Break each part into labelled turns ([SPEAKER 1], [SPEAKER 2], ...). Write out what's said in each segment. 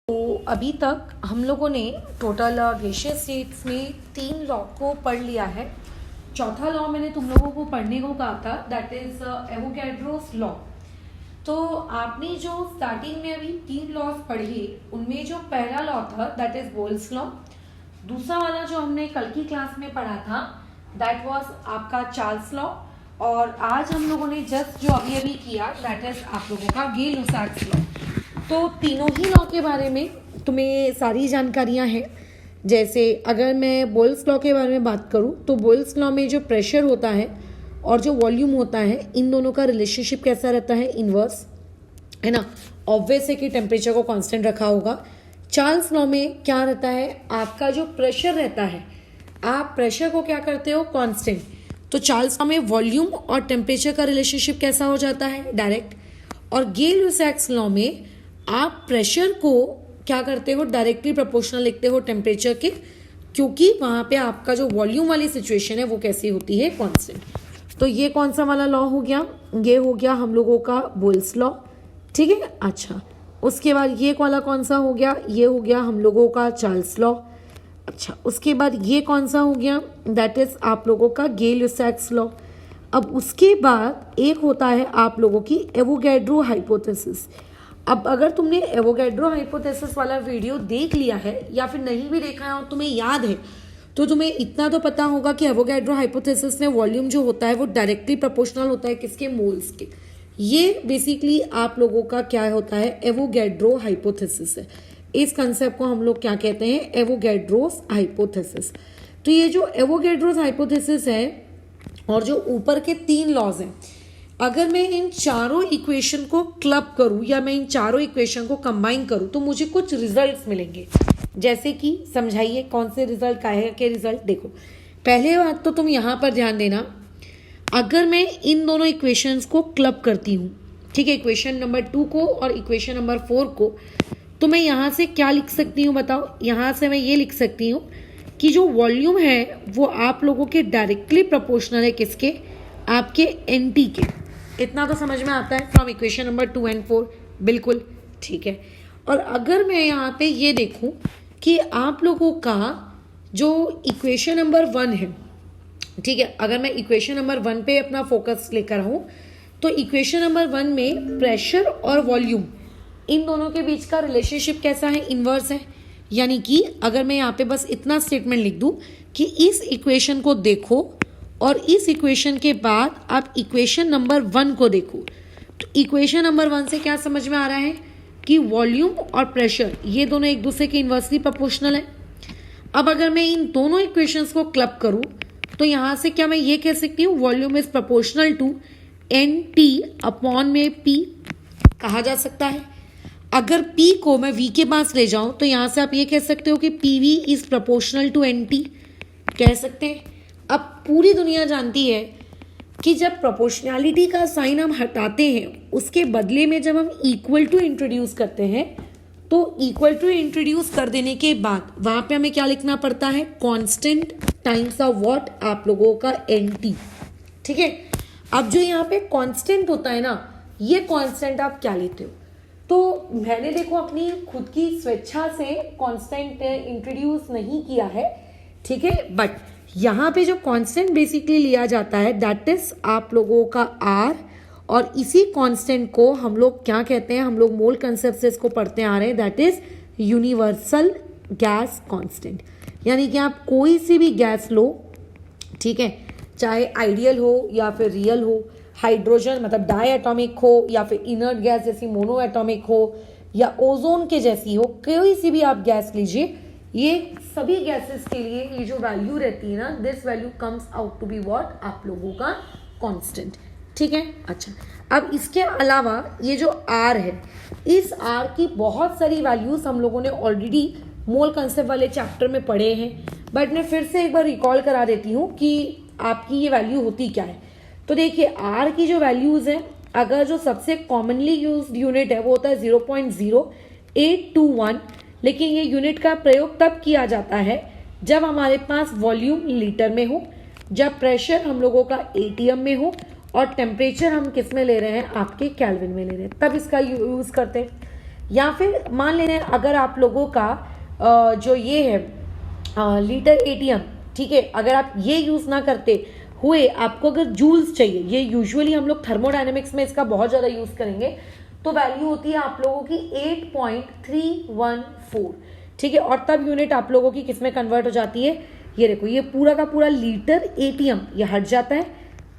[SPEAKER 1] तो अभी तक हम लोगों ने टोटल ग्लेशियर स्टेट्स में 3 लॉ को पढ़ लिया है। चौथा लॉ मैंने तुम लोगों को पढ़ने को कहा था, दैट इज एवोगैड्रोस लॉ। तो आपने जो स्टार्टिंग में अभी 3 लॉज पढ़े, उनमें जो पहला लॉ था दैट इज बोल्स लॉ। दूसरा वाला जो हमने कल की क्लास में पढ़ा था दैट वाज आपका चार्ल्स लॉ। और आज हम लोगों ने जस्ट जो अभी अभी किया दैट इज आप लोगों का गे-लुसाक्स लॉ। तो तीनों ही लॉ के बारे में तुम्हें सारी जानकारियां हैं। जैसे अगर मैं बोल्स लॉ के बारे में बात करूं तो बोल्स लॉ में जो प्रेशर होता है और जो वॉल्यूम होता है, इन दोनों का रिलेशनशिप कैसा रहता है, इनवर्स है ना। ऑब्वियस है कि टेम्परेचर को कांस्टेंट रखा होगा। चार्ल्स लॉ में क्या रहता है, आपका जो प्रेशर रहता है, आप प्रेशर को क्या करते हो, कांस्टेंट। तो चार्ल्स लॉ में वॉल्यूम और टेम्परेचर का रिलेशनशिप कैसा हो जाता है, डायरेक्ट। और गे-लुसाक्स लॉ में आप प्रेशर को क्या करते हो, डायरेक्टली प्रोपोर्शनल लिखते हो टेम्परेचर के, क्योंकि वहां पे आपका जो वॉल्यूम वाली सिचुएशन है वो कैसी होती है, कांस्टेंट। तो ये कौन सा वाला लॉ हो गया, ये हो गया हम लोगों का बोल्स लॉ, ठीक है। अच्छा, उसके बाद ये वाला कौन सा हो गया, ये हो गया हम लोगों का चार्ल्स लॉ। अच्छा, उसके बाद ये कौन सा हो गया, दैट इज आप लोगों का गे-लुसाक्स लॉ। अब उसके बाद एक होता है आप लोगों की एवोगैड्रो हाइपोथेसिस। अब अगर तुमने एवोगैड्रो हाइपोथेसिस वाला वीडियो देख लिया है या फिर नहीं भी देखा है और तुम्हें याद है, तो तुम्हें इतना तो पता होगा कि एवोगैड्रो हाइपोथेसिस में वॉल्यूम जो होता है वो डायरेक्टली प्रोपोर्शनल होता है किसके, मोल्स के। ये बेसिकली आप लोगों का क्या होता है, एवोगैड्रो हाइपोथेसिस है। इस कंसेप्ट को हम लोग क्या कहते हैं, एवोगैड्रोस हाइपोथेसिस। तो ये जो एवोगैड्रोस हाइपोथेसिस है और जो ऊपर के 3 लॉज हैं, अगर मैं इन चारों इक्वेशन को क्लब करूं या मैं इन चारों इक्वेशन को कंबाइन करूं तो मुझे कुछ रिजल्ट्स मिलेंगे। जैसे कि समझाइए कौन से रिजल्ट, काहे के रिजल्ट। देखो, पहले बात तो तुम यहां पर ध्यान देना, अगर मैं इन दोनों इक्वेशंस को क्लब करती हूं, ठीक है, इक्वेशन नंबर 2 को और इक्वेशन नंबर 4 को, तो मैं यहां से क्या लिख सकती हूं, बताओ। यहां से मैं ये लिख सकती हूं कि जो वॉल्यूम है वो आप लोगों के डायरेक्टली प्रोपोर्शनल है किसके, आपके एनटी के। इतना तो समझ में आता है फ्रॉम इक्वेशन नंबर 2 एंड 4, बिल्कुल ठीक है। और अगर मैं यहाँ पे ये देखूं कि आप लोगों का जो इक्वेशन नंबर 1 है, ठीक है, अगर मैं इक्वेशन नंबर 1 पे अपना फोकस लेकर हूँ तो इक्वेशन नंबर 1 में प्रेशर और वॉल्यूम इन दोनों के बीच का रिलेशनशिप कैसा है, इनवर्स है। यानी कि अगर मैं यहाँ पे बस इतना स्टेटमेंट लिख दूं कि इस इक्वेशन को देखो और इस इक्वेशन के बाद आप इक्वेशन नंबर 1 को देखो, तो इक्वेशन नंबर 1 से क्या समझ में आ रहा है कि वॉल्यूम और प्रेशर ये दोनों एक दूसरे के इन्वर्सली प्रोपोर्शनल है। अब अगर मैं इन दोनों इक्वेशंस को क्लब करूं तो यहां से क्या मैं ये कह सकती हूँ, volume is proportional to n T upon में पी कहा जा सकता है। अगर P को मैं V के पास ले जाऊं तो यहां से आप ये कह सकते हो कि PV is proportional to NT, कह सकते हैं। अब पूरी दुनिया जानती है कि जब प्रोपोर्शनैलिटी का साइन हम हटाते हैं, उसके बदले में जब हम इक्वल टू इंट्रोड्यूस करते हैं, तो इक्वल टू इंट्रोड्यूस कर देने के बाद वहां पे हमें क्या लिखना पड़ता है, कांस्टेंट टाइम्स ऑफ व्हाट, आप लोगों का NT, ठीक है। अब जो यहाँ पे कांस्टेंट होता है ना, ये कांस्टेंट आप क्या लेते हो, तो मैंने देखो अपनी खुद की स्वेच्छा से कांस्टेंट इंट्रोड्यूस नहीं किया है, ठीक है। बट यहाँ पे जो कांस्टेंट बेसिकली लिया जाता है दैट इज आप लोगों का R, और इसी कांस्टेंट को हम लोग क्या कहते हैं, हम लोग मोल कंसेप्ट से इसको पढ़ते आ रहे हैं, that is universal gas constant. यानी कि आप कोई सी भी गैस लो, ठीक है, चाहे आइडियल हो या फिर रियल हो, हाइड्रोजन मतलब डाई एटॉमिक हो या फिर इनर्ट गैस जैसी मोनो एटॉमिक हो या ओजोन के जैसी हो, कोई सी भी आप गैस लीजिए, ये सभी गैसेस के लिए ये जो वैल्यू रहती है ना, this value comes out to be what, आप लोगों का कांस्टेंट, ठीक है। अच्छा, अब इसके अलावा ये जो R है, इस R की बहुत सारी वैल्यूज हम लोगों ने ऑलरेडी मोल कंसेप्ट वाले चैप्टर में पढ़े हैं, बट मैं फिर से एक बार रिकॉल करा देती हूँ कि आपकी ये वैल्यू होती क्या है। तो देखिए, R की जो वैल्यूज है, अगर जो सबसे कॉमनली यूज्ड यूनिट है वो होता है 0.0821, लेकिन ये यूनिट का प्रयोग तब किया जाता है जब हमारे पास वॉल्यूम लीटर में हो, जब प्रेशर हम लोगों का ATM में हो और टेम्परेचर हम किस में ले रहे हैं, आपके केल्विन में ले रहे हैं, तब इसका यूज करते हैं। या फिर मान लेना अगर आप लोगों का जो ये है लीटर एटीएम, ठीक है, अगर आप ये यूज ना करते हुए आपको अगर जूल्स चाहिए, ये यूजुअली हम लोग थर्मोडायनेमिक्स में इसका बहुत ज्यादा यूज करेंगे, तो वैल्यू होती है आप लोगों की 8.314, ठीक है। और तब यूनिट आप लोगों की किस में कन्वर्ट हो जाती है, ये देखो, ये पूरा का पूरा लीटर एटीएम ये हट जाता है,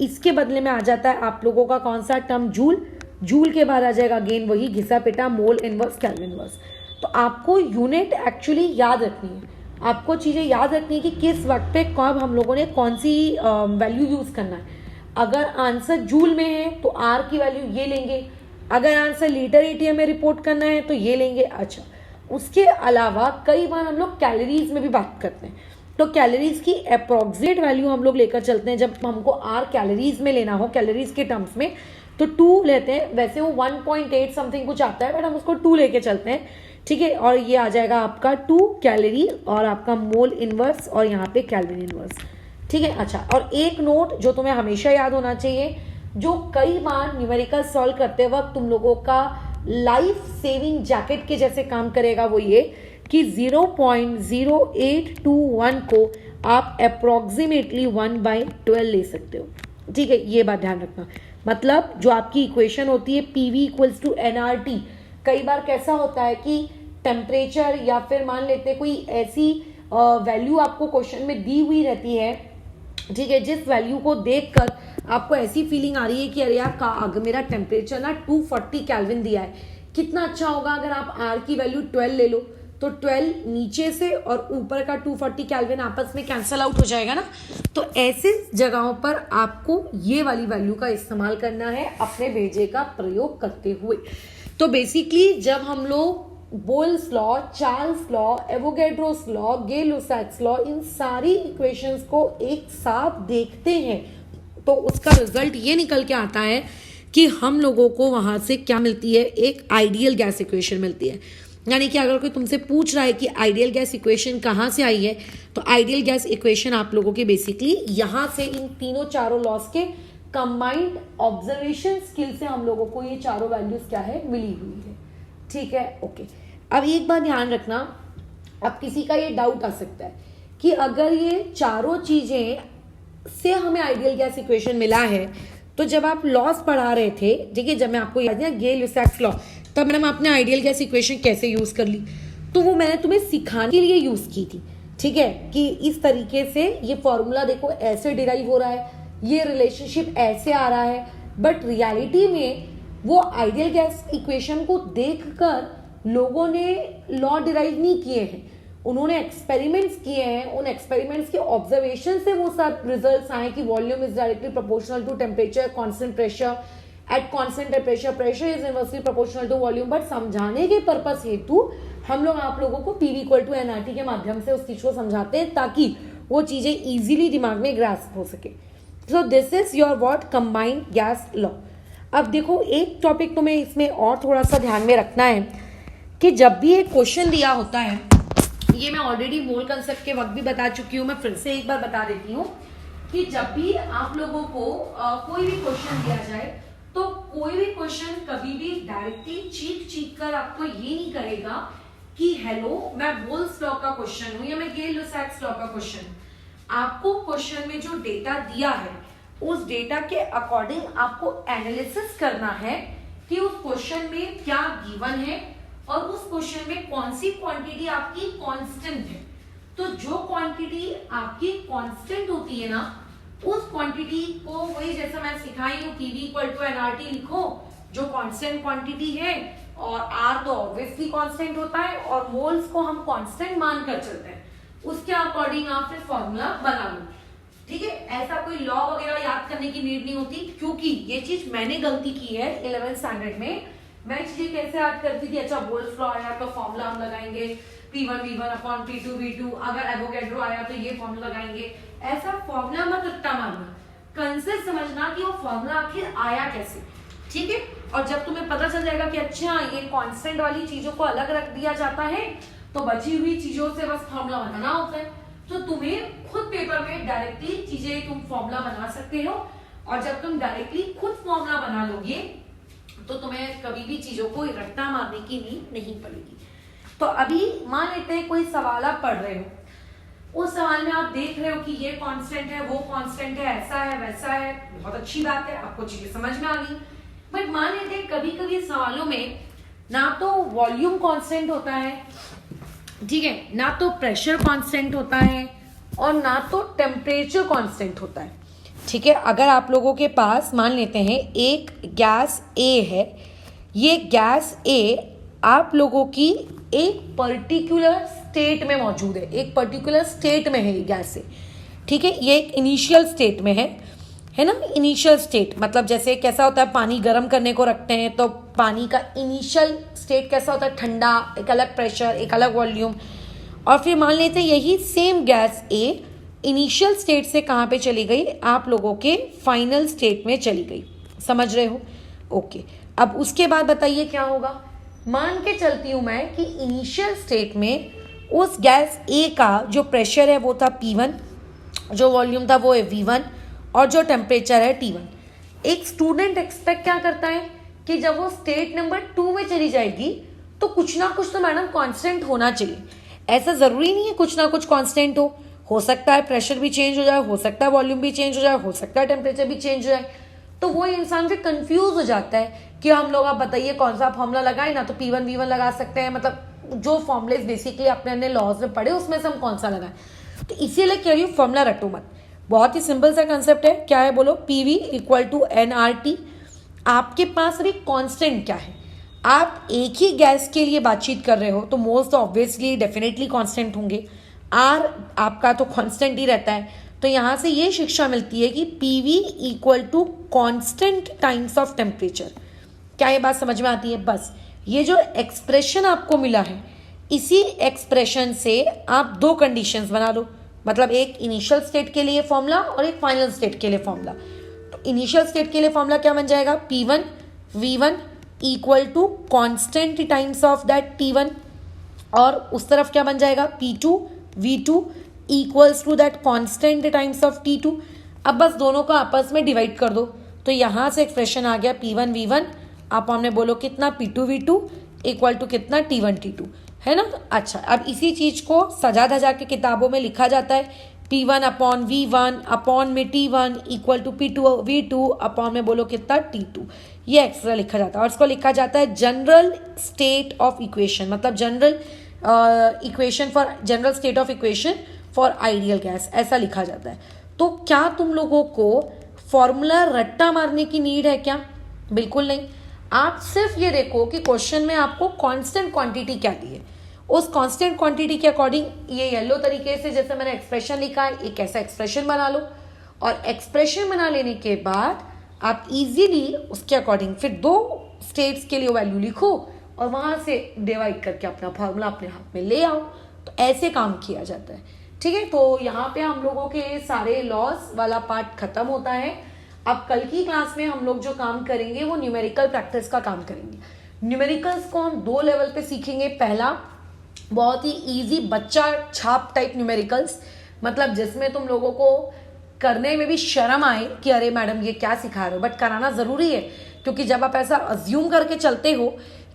[SPEAKER 1] इसके बदले में आ जाता है आप लोगों का कौन सा टर्म, जूल। जूल के बाद आ जाएगा अगेन वही घिसा पिटा मोल इनवर्स केल्विन इनवर्स। तो आपको यूनिट एक्चुअली याद रखनी है, आपको चीज़ें याद रखनी है कि किस वक्त पे कब हम लोगों ने कौन सी वैल्यू यूज करना है। अगर आंसर जूल में है तो आर की वैल्यू ये लेंगे, अगर आंसर लीटर एटीएम में रिपोर्ट करना है तो ये लेंगे। अच्छा, उसके अलावा कई बार हम लोग कैलोरीज में भी बात करते हैं, तो कैलोरीज की अप्रोक्सीमेट वैल्यू हम लोग लेकर चलते हैं। जब हमको आर कैलोरीज में लेना हो, कैलोरीज के टर्म्स में, तो 2 लेते हैं। वैसे वो 1.8 समथिंग कुछ आता है, बट हम उसको 2 लेके चलते हैं, ठीक है। और ये आ जाएगा आपका 2 कैलोरी और आपका मोल इनवर्स और यहाँ पे केल्विन इनवर्स, ठीक है। अच्छा, और एक नोट जो तुम्हें हमेशा याद होना चाहिए, जो कई बार न्यूमेरिकल सॉल्व करते वक्त तुम लोगों का लाइफ सेविंग जैकेट के जैसे काम करेगा, वो ये कि 0.0821 को आप अप्रोक्सीमेटली 1/12 ले सकते हो, ठीक है। ये बात ध्यान रखना। मतलब जो आपकी इक्वेशन होती है PV इक्वल्स टू nRT, कई बार कैसा होता है कि टेम्परेचर या फिर मान लेते हैं कोई ऐसी वैल्यू आपको क्वेश्चन में दी हुई रहती है, ठीक है, जिस वैल्यू को देखकर आपको ऐसी फीलिंग आ रही है कि अरे यार मेरा टेम्परेचर ना 240 केल्विन दिया है, कितना अच्छा होगा अगर आप R की वैल्यू 12 ले लो, तो 12 नीचे से और ऊपर का 240 केल्विन आपस में कैंसल आउट हो जाएगा ना। तो ऐसे जगहों पर आपको ये वाली वैल्यू का इस्तेमाल करना है अपने भेजे का प्रयोग करते हुए। तो बेसिकली जब हम लोग Boyle's law, Charles law, Avogadro's law, Gay-Lussac's law, इन सारी इक्वेशंस को एक साथ देखते हैं तो उसका रिजल्ट ये निकल के आता है कि हम लोगों को वहां से क्या मिलती है, एक आइडियल गैस इक्वेशन मिलती है। यानी कि अगर कोई तुमसे पूछ रहा है कि आइडियल गैस इक्वेशन कहाँ से आई है, तो आइडियल गैस इक्वेशन आप लोगों की बेसिकली यहाँ से इन तीनों चारों लॉस के कंबाइंड ऑब्जर्वेशन स्किल से हम लोगों को ये चारों वैल्यूज क्या है, मिली हुई है, ठीक है। ओके, अब एक बात ध्यान रखना, अब किसी का ये डाउट आ सकता है कि अगर ये चारों चीजें से हमें आइडियल गैस इक्वेशन मिला है, तो जब आप लॉस पढ़ा रहे थे, ठीक है, जब मैं आपको याद है गे-लुसाक्स लॉ, तब मैडम आपने आइडियल गैस इक्वेशन कैसे यूज कर ली, तो वो मैंने तुम्हें सिखाने के लिए यूज की थी, ठीक है, कि इस तरीके से ये फॉर्मूला देखो ऐसे डिराइव हो रहा है, ये रिलेशनशिप ऐसे आ रहा है। बट रियलिटी में वो आइडियल गैस इक्वेशन को देखकर लोगों ने लॉ डिराइव नहीं किए हैं, उन्होंने एक्सपेरिमेंट्स किए हैं, उन एक्सपेरिमेंट्स के ऑब्जर्वेशन से वो सब रिजल्ट्स आए कि volume is directly proportional to temperature, constant pressure, at constant temperature pressure is inversely proportional to volume. But समझाने के पर्पस हेतु हम लोग आप लोगों को PV इक्वल टू nRT के माध्यम से उस चीज को समझाते हैं ताकि वो चीजें इजीली दिमाग में ग्रास्प हो सके। So this is your what combined gas law. अब देखो एक टॉपिक तुम्हें इसमें और थोड़ा सा ध्यान में रखना है कि जब भी एक क्वेश्चन दिया होता है, ये मैं ऑलरेडी मोल कंसेप्ट के वक्त भी बता चुकी हूँ, मैं फिर से एक बार बता देती हूँ कि जब भी आप लोगों को कोई भी क्वेश्चन दिया जाए, तो कोई भी क्वेश्चन कभी भी डायरेक्टली चीख कर आपको ये नहीं करेगा कि हेलो मैं बोल्स लॉ का क्वेश्चन हूं या मैं गे-लुसाक्स लॉ का क्वेश्चन। आपको क्वेश्चन में जो डेटा दिया है उस डेटा के अकॉर्डिंग आपको एनालिसिस करना है कि उस क्वेश्चन में क्या गिवन है और उस क्वेश्चन में कौन सी क्वांटिटी आपकी कांस्टेंट है। तो जो क्वांटिटी आपकी कांस्टेंट होती है ना, उस क्वांटिटी को वही जैसा मैं सिखाई हूँ PV इक्वल टू nRT लिखो, जो कांस्टेंट क्वांटिटी है, और R तो ऑब्वियसली कांस्टेंट होता है और मोल्स को हम कांस्टेंट मानकर चलते हैं, उसके अकॉर्डिंग आप फिर फॉर्मूला बना लो, ठीक है। ऐसा कोई लॉ वगैरह याद करने की नीड नहीं होती, क्योंकि ये चीज मैंने गलती की है 11th स्टैंडर्ड में। मैं चीजें कैसे याद करती थी, अच्छा बोल्स लॉ आया तो फॉर्मूला हम लगाएंगे P1 V1 upon P2 V2, अगर एवोगैड्रो आया तो ये फॉर्मूला लगाएंगे। ऐसा फॉर्मूला मत रट्टा मारना, कंसेप्ट समझना कि वो फॉर्मूला आखिर आया कैसे, ठीक है। और जब तुम्हें पता चल जाएगा कि अच्छा ये कांस्टेंट वाली चीजों को अलग रख दिया जाता है, तो बची हुई चीजों से बस फॉर्मूला बनाना होता है, तो तुम्हें खुद पेपर में डायरेक्टली चीजें तुम फॉर्मूला बना सकते हो। और जब तुम डायरेक्टली खुद फॉर्मूला बना लोगे तो तुम्हें कभी भी चीजों को रट्टा मारने की नीड नहीं पड़ेगी। तो अभी मान लेते हैं कोई सवाल आप पढ़ रहे हो, उस सवाल में आप देख रहे हो कि ये कांस्टेंट है, वो कांस्टेंट है, ऐसा है वैसा है, बहुत अच्छी बात है, आपको चीजें समझ में आ गई। बट मान लेते हैं कभी कभी सवालों में ना तो वॉल्यूम कांस्टेंट होता है, ठीक है, ना तो प्रेशर कांस्टेंट होता है और ना तो टेम्परेचर कांस्टेंट होता है, ठीक है। अगर आप लोगों के पास मान लेते हैं एक गैस ए है, ये गैस ए आप लोगों की एक पर्टिकुलर स्टेट में मौजूद है, एक पर्टिकुलर स्टेट में है ये गैस ए, ठीक है। ये एक इनिशियल स्टेट में है ना। इनिशियल स्टेट मतलब जैसे कैसा होता है, पानी गर्म करने को रखते हैं तो पानी का इनिशियल स्टेट कैसा होता है, ठंडा, एक अलग प्रेशर, एक अलग वॉल्यूम। और फिर मान लेते हैं यही सेम गैस ए इनिशियल स्टेट से कहाँ पे चली गई, आप लोगों के फाइनल स्टेट में चली गई, समझ रहे हो? ओके, अब उसके बाद बताइए क्या होगा। मान के चलती हूँ मैं कि इनिशियल स्टेट में उस गैस ए का जो प्रेशर है वो था P1, जो वॉल्यूम था वो है V1 और जो टेम्परेचर है T1। एक स्टूडेंट एक्सपेक्ट क्या करता है कि जब वो स्टेट नंबर 2 में चली जाएगी तो कुछ ना कुछ तो मैडम कांस्टेंट होना चाहिए। ऐसा जरूरी नहीं है कुछ ना कुछ कांस्टेंट हो सकता है प्रेशर भी चेंज हो जाए, हो सकता है वॉल्यूम भी चेंज हो जाए, हो सकता है टेम्परेचर भी चेंज हो जाए। तो वो इंसान फिर कंफ्यूज हो जाता है कि हम लोग, आप बताइए कौन सा फॉर्मूला लगाए, ना तो P1 V1 लगा सकते हैं, मतलब जो फॉर्मुलेज बेसिकली अपने लॉज में पढ़े उसमें से हम कौन सा लगाएं। तो इसीलिए कह रही हूँ फॉर्मूला रटो मत, बहुत ही सिंपल सा कंसेप्ट है। क्या है बोलो, PV = nRT। आपके पास अभी कांस्टेंट क्या है, आप एक ही गैस के लिए बातचीत कर रहे हो तो मोस्ट ऑब्वियसली डेफिनेटली कांस्टेंट होंगे। R आपका तो कांस्टेंट ही रहता है। तो यहां से ये शिक्षा मिलती है कि PV = constant times of temperature. क्या ये बात समझ में आती है? बस ये जो एक्सप्रेशन आपको मिला है, इसी एक्सप्रेशन से आप दो कंडीशंस बना लो, मतलब एक इनिशियल स्टेट के लिए फॉर्मूला और एक फाइनल स्टेट के लिए फॉर्मूला। तो इनिशियल स्टेट के लिए फॉर्मूला क्या बन जाएगा, P1 V1 = constant times of that T1, और उस तरफ क्या बन जाएगा, P2 V2 = that constant times of T2। अब बस दोनों को आपस में डिवाइड कर दो, तो यहां से एक्सप्रेशन आ गया P1 V1, आप हमने बोलो कितना, P2 V2 = कितना, T1 T2, है ना। अच्छा, अब इसी चीज को सजा धजा के किताबों में लिखा जाता है, P1/V1 अपॉन में T1 = P2 V2 अपॉन में बोलो कितना, T2। ये एक्स्ट्रा लिखा जाता है और इसको लिखा जाता है जनरल स्टेट ऑफ इक्वेशन, मतलब general equation for general state of equation for ideal gas, ऐसा लिखा जाता है। तो क्या तुम लोगों को फॉर्मूला रट्टा मारने की नीड है क्या? बिल्कुल नहीं। आप सिर्फ ये देखो कि क्वेश्चन में आपको कांस्टेंट क्वांटिटी क्या दी है, उस कांस्टेंट क्वांटिटी के अकॉर्डिंग ये येलो तरीके से जैसे मैंने एक्सप्रेशन लिखा है, एक ऐसा एक्सप्रेशन बना लो, और एक्सप्रेशन बना लेने के बाद आप इजीली उसके अकॉर्डिंग फिर दो स्टेट्स के लिए वैल्यू लिखो और वहां से डिवाइड करके अपना फॉर्मूला अपने हाथ में ले आओ। तो ऐसे काम किया जाता है, ठीक है। तो यहाँ पे हम लोगों के सारे लॉस वाला पार्ट खत्म होता है। अब कल की क्लास में हम लोग जो काम करेंगे वो न्यूमेरिकल प्रैक्टिस का काम करेंगे। न्यूमेरिकल्स को हम 2 लेवल पे सीखेंगे। पहला बहुत ही इजी बच्चा छाप टाइप न्यूमेरिकल्स, मतलब जिसमें तुम लोगों को करने में भी शर्म आए कि अरे मैडम ये क्या सिखा रहे हो, बट कराना जरूरी है, क्योंकि जब आप ऐसा अज्यूम करके चलते हो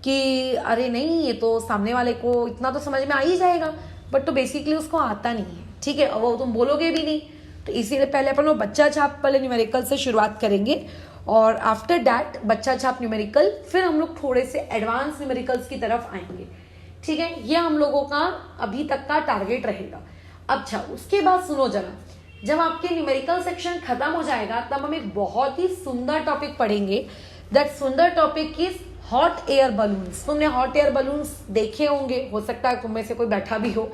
[SPEAKER 1] कि अरे नहीं ये तो सामने वाले को इतना तो समझ में आ ही जाएगा, बट तो बेसिकली उसको आता नहीं है, ठीक है, और वो तुम बोलोगे भी नहीं। तो इसीलिए पहले अपन लोग बच्चा छाप वाले न्यूमेरिकल से शुरुआत करेंगे और आफ्टर दैट बच्चा छाप न्यूमेरिकल, फिर हम लोग थोड़े से एडवांस न्यूमेरिकल्स की तरफ आएंगे, ठीक है। ये हम लोगों का अभी तक का टारगेट रहेगा। अच्छा, उसके बाद सुनो जरा, जब आपके न्यूमेरिकल सेक्शन खत्म हो जाएगा तब हम एक बहुत ही सुंदर टॉपिक पढ़ेंगे। दैट सुंदर topic is hot air balloons. तुमने हॉट एयर बलून्स देखे होंगे, हो सकता है तुम में से कोई बैठा भी हो।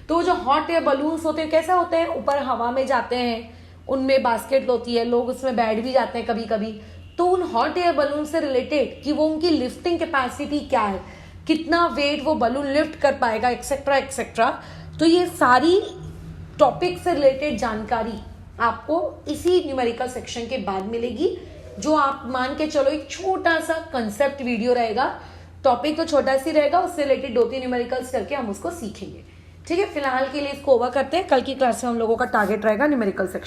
[SPEAKER 1] तो जो हॉट एयर बलून्स होते हैं कैसे होते हैं, ऊपर हवा में जाते हैं, उनमें बास्केट होती है, लोग उसमें बैठ भी जाते हैं कभी कभी। तो उन हॉट एयर बलून से रिलेटेड कि वो उनकी लिफ्टिंग कैपेसिटी क्या है, कितना वेट वो बलून लिफ्ट कर पाएगा, एक्सेट्रा एक्सेट्रा। तो ये सारी टॉपिक से रिलेटेड जानकारी आपको इसी न्यूमेरिकल सेक्शन के बाद मिलेगी, जो आप मान के चलो एक छोटा सा कंसेप्ट वीडियो रहेगा। टॉपिक तो छोटा सी रहेगा, उससे रिलेटेड 2-3 न्यूमेरिकल्स करके हम उसको सीखेंगे, ठीक है। फिलहाल के लिए इसको ओवर करते हैं। कल की क्लास में हम लोगों का टारगेट रहेगा न्यूमेरिकल सेक्शन।